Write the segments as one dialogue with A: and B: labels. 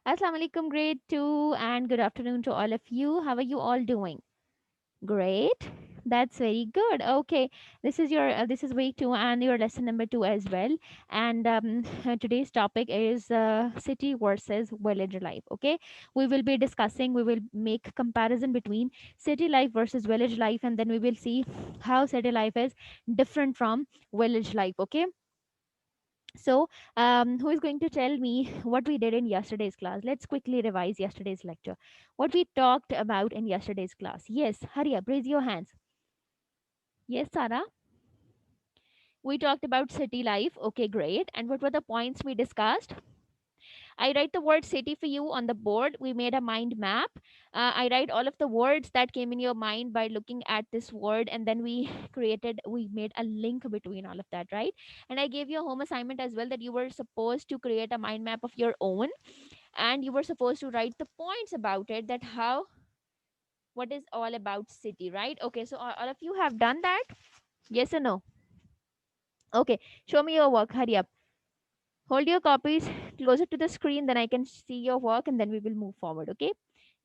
A: Assalamu alaikum, grade 2, and good afternoon to all of you. How are you all doing? Great. That's very good. Okay, this is week 2 and your lesson number 2 as well. And today's topic is city versus village life. Okay, we will make comparison between city life versus village life, and then we will see how city life is different from village life. Okay, so, who is going to tell me what we did in yesterday's class? Let's quickly revise yesterday's lecture. What we talked about in yesterday's class. Yes, hurry up, raise your hands. Yes, Sarah. We talked about city life. Okay, great. And what were the points we discussed? I write the word city for you on the board. We made a mind map. I write all of the words that came in your mind by looking at this word, and then we made a link between all of that, right? And I gave you a home assignment as well that you were supposed to create a mind map of your own, and you were supposed to write the points about it, that how, what is all about city, right? Okay, so all of you have done that? Yes or no? Okay, show me your work. Hurry up. Hold your copies closer to the screen, then I can see your work, and then we will move forward. Okay.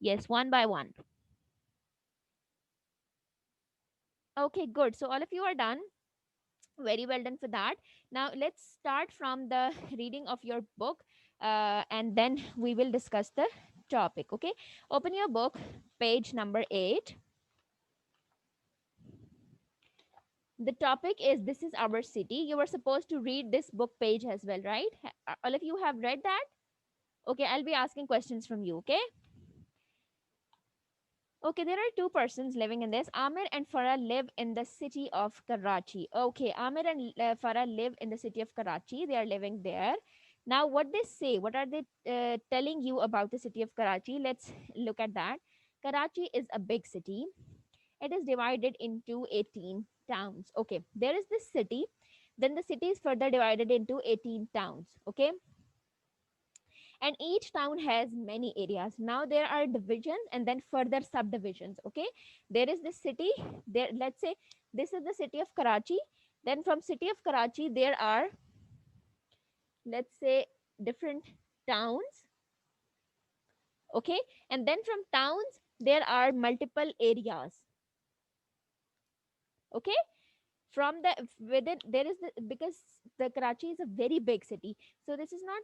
A: Yes, one by one. Okay, good. So all of you are done. Very well done for that. Now let's start from the reading of your book, and then we will discuss the topic. Okay. Open your book, page number 8. The topic is This is Our City. You were supposed to read this book page as well, right? All of you have read that? Okay, I'll be asking questions from you. Okay. Okay, there are two persons living in this. Amir and Farah live in the city of Karachi. Okay, Amir and Farah live in the city of Karachi. They are living there. Now, what they say, what are they telling you about the city of Karachi? Let's look at that. Karachi is a big city. It is divided into 18 towns. Okay, there is this city. Then the city is further divided into 18 towns. Okay, and each town has many areas. Now there are divisions and then further subdivisions. Okay, there is this city there. Let's say this is the city of Karachi. Then from city of Karachi there are, let's say, different towns. Okay, and then from towns there are multiple areas. Okay, from the within there is the, because the Karachi is a very big city, so this is not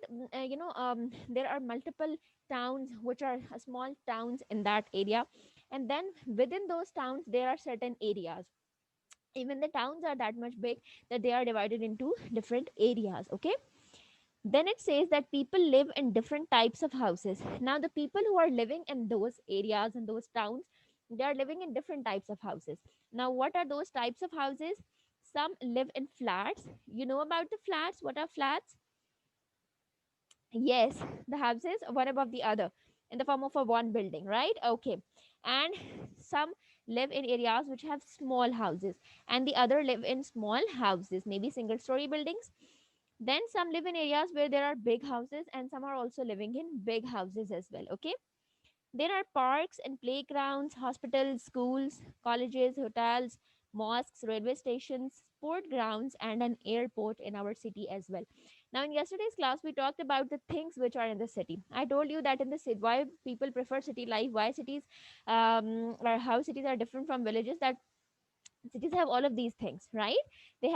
A: there are multiple towns which are small towns in that area, and then within those towns there are certain areas. Even the towns are that much big that they are divided into different areas. Okay, then it says that people live in different types of houses. Now the people who are living in those areas and those towns, they are living in different types of houses. Now what are those types of houses? Some live in flats. You know about the flats? What are flats? Yes, the houses one above the other in the form of a one building, right? Okay, and some live in areas which have small houses, and the other live in small houses, maybe single story buildings. Then some live in areas where there are big houses, and some are also living in big houses as well. Okay, there are parks and playgrounds, hospitals, schools, colleges, hotels, mosques, railway stations, sport grounds, and an airport in our city as well. Now, in yesterday's class, we talked about the things which are in the city. I told you that in the city, why people prefer city life, why cities, or how cities are different from villages. That cities have all of these things, right? We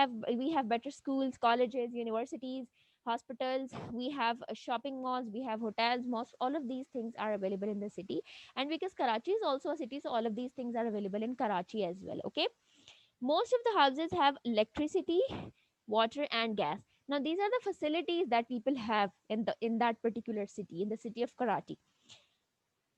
A: have better schools, colleges, universities, hospitals. We have shopping malls, we have hotels, mosques. All of these things are available in the city, and because Karachi is also a city, so all of these things are available in Karachi as well. Okay, most of the houses have electricity, water, and gas. Now these are the facilities that people have in that particular city, in the city of Karachi.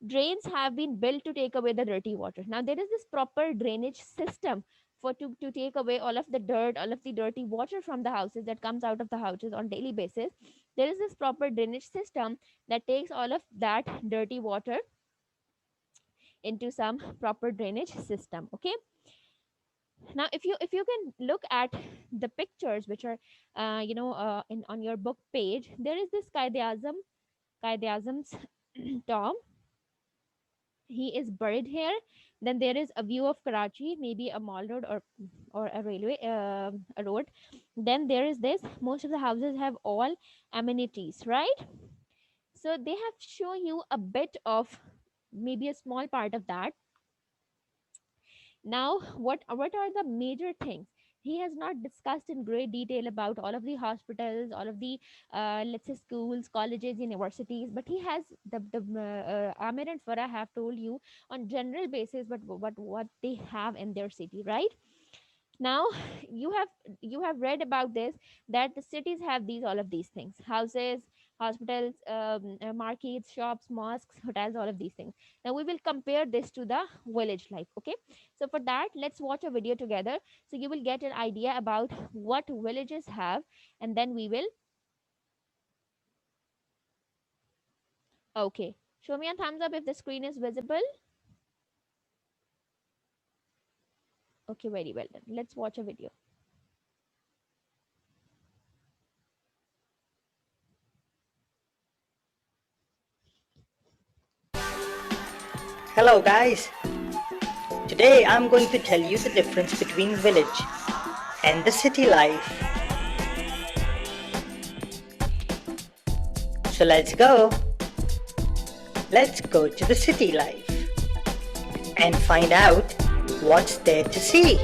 A: Drains have been built to take away the dirty water. Now there is this proper drainage system to take away all of the dirt, all of the dirty water from the houses that comes out of the houses on daily basis. There is this proper drainage system that takes all of that dirty water into some proper drainage system. Okay, now if you can look at the pictures which are in on your book page, there is this Qaid-e-Azam's tomb. He is buried here. Then there is a view of Karachi, maybe a mall road, or a railway, a road. Then there is this. Most of the houses have all amenities, right? So they have shown you a bit of, maybe a small part of that. Now, what are the major things? He has not discussed in great detail about all of the hospitals, all of the let's say schools, colleges, universities, but he has Amir and Farah have told you on general basis, but what they have in their city, right? Now you have read about this, that the cities have these all of these things: houses, hospitals, markets, shops, mosques, hotels, all of these things. Now we will compare this to the village life. Okay, so for that, let's watch a video together, so you will get an idea about what villages have, and then we will. Okay, show me a thumbs up if the screen is visible. Okay, very well done. Let's watch a video.
B: Hello guys, today I'm going to tell you the difference between village and the city life. So let's go. Let's go to the city life and find out what's there to see.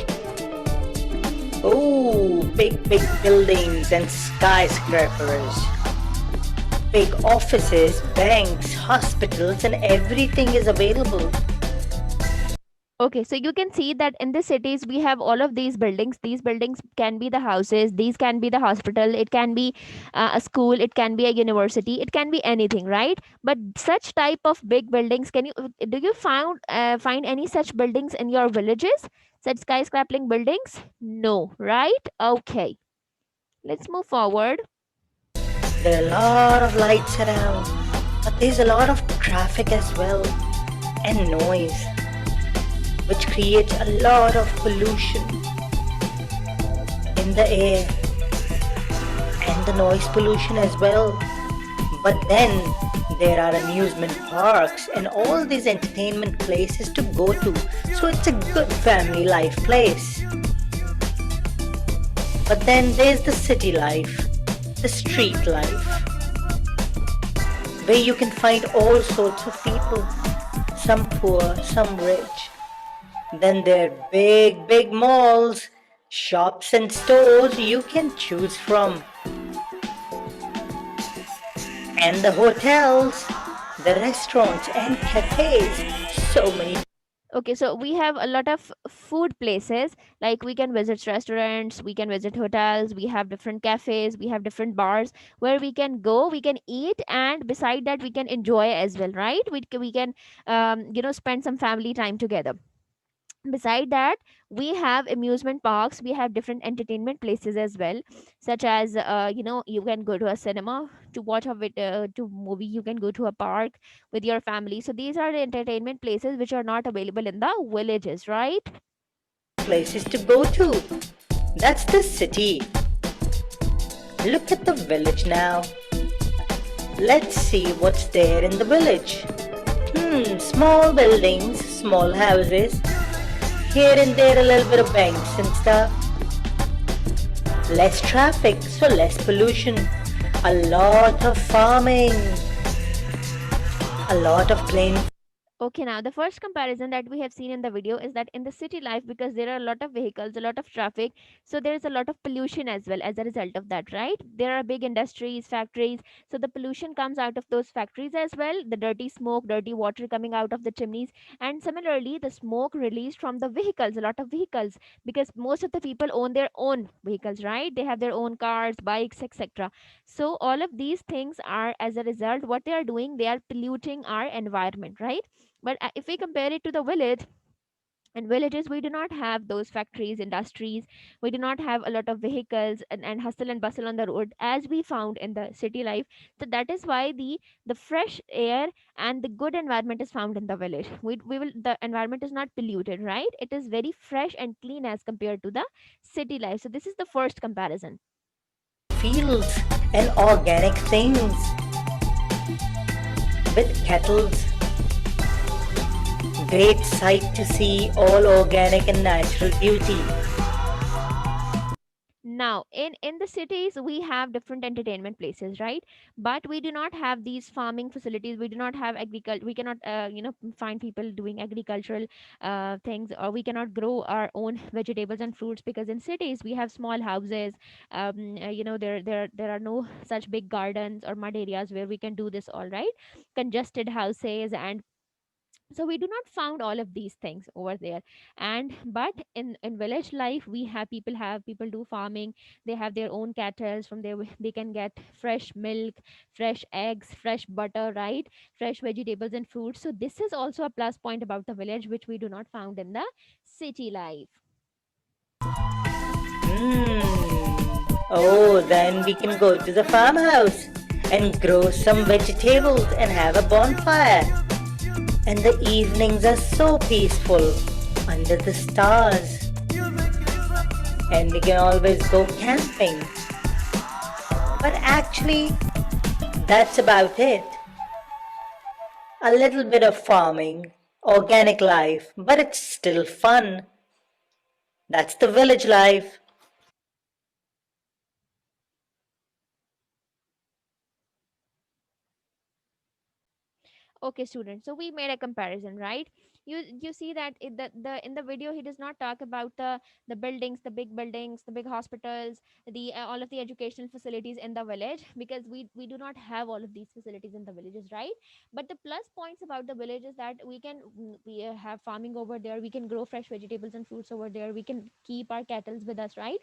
B: Oh, big buildings and skyscrapers. Big offices, banks, hospitals, and everything is available.
A: Okay, so you can see that in the cities we have all of these buildings. These buildings can be the houses, these can be the hospital, it can be a school, it can be a university, it can be anything, right? But such type of big buildings, can you do you find any such buildings in your villages? Such skyscraping buildings? No, right? Okay, let's move forward.
B: There are a lot of lights around, but there's a lot of traffic as well and noise, which creates a lot of pollution in the air and the noise pollution as well. But then there are amusement parks and all these entertainment places to go to, so it's a good family life place. But then there's the city life, the street life, where you can find all sorts of people, some poor, some rich. Then there are big malls, shops and stores you can choose from. And the hotels, the restaurants and cafes, so many.
A: Okay, so we have a lot of food places, like we can visit restaurants, we can visit hotels, we have different cafes, we have different bars where we can go, we can eat, and beside that we can enjoy as well, right? We can spend some family time together. Beside that, we have amusement parks, we have different entertainment places as well, such as you can go to a cinema to watch to movie, you can go to a park with your family. So these are the entertainment places which are not available in the villages, right?
B: Places to go to. That's the city. Look at the village now. Let's see what's there in the village. Small buildings, small houses. Here and there a little bit of banks and stuff. Less traffic, so less pollution. A lot of farming. A lot of clean.
A: Okay, now the first comparison that we have seen in the video is that in the city life, because there are a lot of vehicles, a lot of traffic, so there is a lot of pollution as well as a result of that, right? There are big industries, factories, so the pollution comes out of those factories as well, the dirty smoke, dirty water coming out of the chimneys, and similarly, the smoke released from the vehicles, a lot of vehicles, because most of the people own their own vehicles, right? They have their own cars, bikes, etc. So all of these things are, as a result, what they are doing, they are polluting our environment, right? But if we compare it to the village, in villages we do not have those factories, industries, we do not have a lot of vehicles and hustle and bustle on the road as we found in the city life. So that is why the fresh air and the good environment is found in the village. We will the environment is not polluted, right? It is very fresh and clean as compared to the city life. So this is the first comparison.
B: Fields and organic things with kettles. Great sight to see, all organic and natural beauty.
A: Now in the cities we have different entertainment places, right? But we do not have these farming facilities, we do not have agriculture, we cannot find people doing agricultural things, or we cannot grow our own vegetables and fruits, because in cities we have small houses. There are no such big gardens or mud areas where we can do this, all right? Congested houses, and so we do not found all of these things over there. And but in village life, we have people do farming, they have their own cattle, from there they can get fresh milk, fresh eggs, fresh butter, right? Fresh vegetables and fruits. So this is also a plus point about the village, which we do not found in the city life.
B: Oh, then we can go to the farmhouse and grow some vegetables and have a bonfire. And the evenings are so peaceful under the stars. And we can always go camping. But actually, that's about it. A little bit of farming, organic life, but it's still fun. That's the village life.
A: Okay, students, so we made a comparison, right? You see that in the video he does not talk about the buildings, the big buildings, the big hospitals, the all of the educational facilities in the village, because we do not have all of these facilities in the villages, right? But the plus points about the village is that we have farming over there, we can grow fresh vegetables and fruits over there, we can keep our cattle with us, right?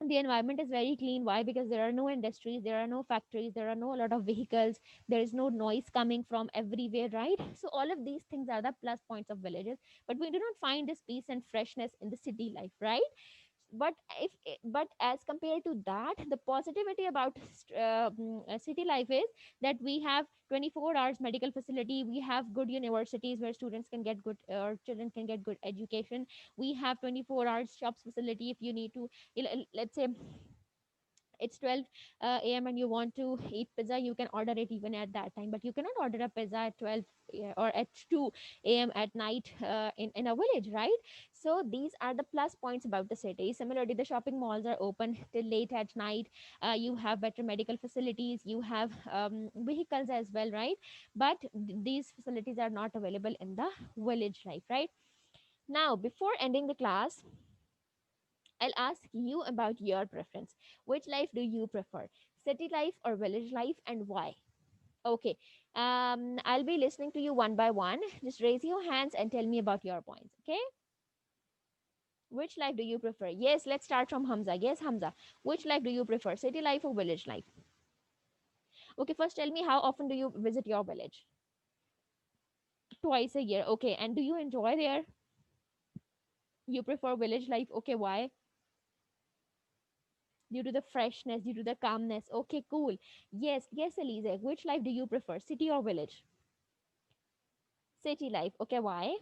A: The environment is very clean. Why? Because there are no industries, there are no factories, there are no lot of vehicles, there is no noise coming from everywhere, right? So all of these things are the plus points of villages, but we do not find this peace and freshness in the city life, right? But but as compared to that, the positivity about city life is that we have 24 hours medical facility, we have good universities where students can get good, or children can get good education. We have 24 hours shops facility. If you need to, let's say it's 12 a.m and you want to eat pizza, you can order it even at that time, but you cannot order a pizza at 12, or at 2 a.m at night, in a village, right? So these are the plus points about the city. Similarly, the shopping malls are open till late at night. You have better medical facilities, you have vehicles as well, right? But these facilities are not available in the village life, right? Now, before ending the class, I'll ask you about your preference. Which life do you prefer? City life or village life, and why? Okay. I'll be listening to you one by one. Just raise your hands and tell me about your points. Okay. Which life do you prefer? Yes, let's start from Hamza. Yes, Hamza. Which life do you prefer? City life or village life? Okay, first tell me, how often do you visit your village? Twice a year. Okay. And do you enjoy there? You prefer village life. Okay, why? Due to the freshness, due to the calmness. Okay, cool. Yes, yes, Elise. Which life do you prefer, city or village? City life. Okay, why?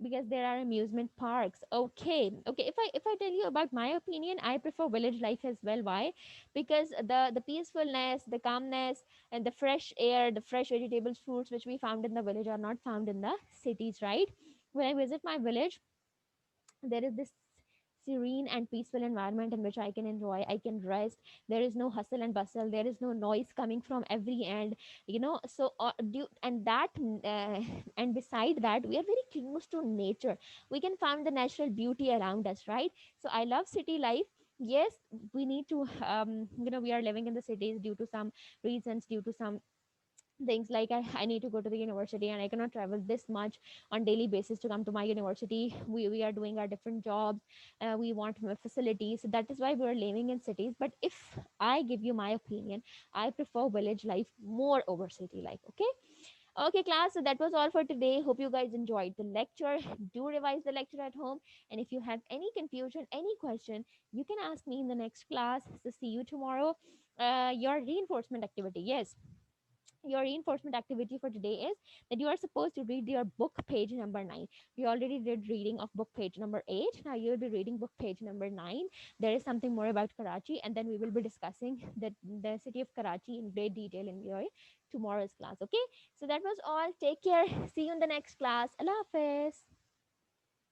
A: Because there are amusement parks. Okay, okay. If I tell you about my opinion, I prefer village life as well. Why? Because the peacefulness, the calmness, and the fresh air, the fresh vegetables, fruits which we found in the village are not found in the cities, right? When I visit my village, there is this serene and peaceful environment in which I can enjoy, I can rest. There is no hustle and bustle, there is no noise coming from every end, so and that and beside that, we are very close to nature. We can find the natural beauty around us, right? So I love city life. Yes, we need to we are living in the cities due to some reasons, due to some things like I need to go to the university and I cannot travel this much on daily basis to come to my university. We are doing our different jobs. We want more facilities, so that is why we're living in cities. But if I give you my opinion, I prefer village life more over city life. Okay. Okay, class, so that was all for today. Hope you guys enjoyed the lecture. Do revise the lecture at home, and if you have any confusion, any question, you can ask me in the next class. So see you tomorrow. Your reinforcement activity, yes, your reinforcement activity for today is that you are supposed to read your book page number 9. We already did reading of book page number 8. Now you will be reading book page number 9. There is something more about Karachi, and then we will be discussing the city of Karachi in great detail in your tomorrow's class. Okay, so that was all. Take care. See you in the next class. Allah Hafiz.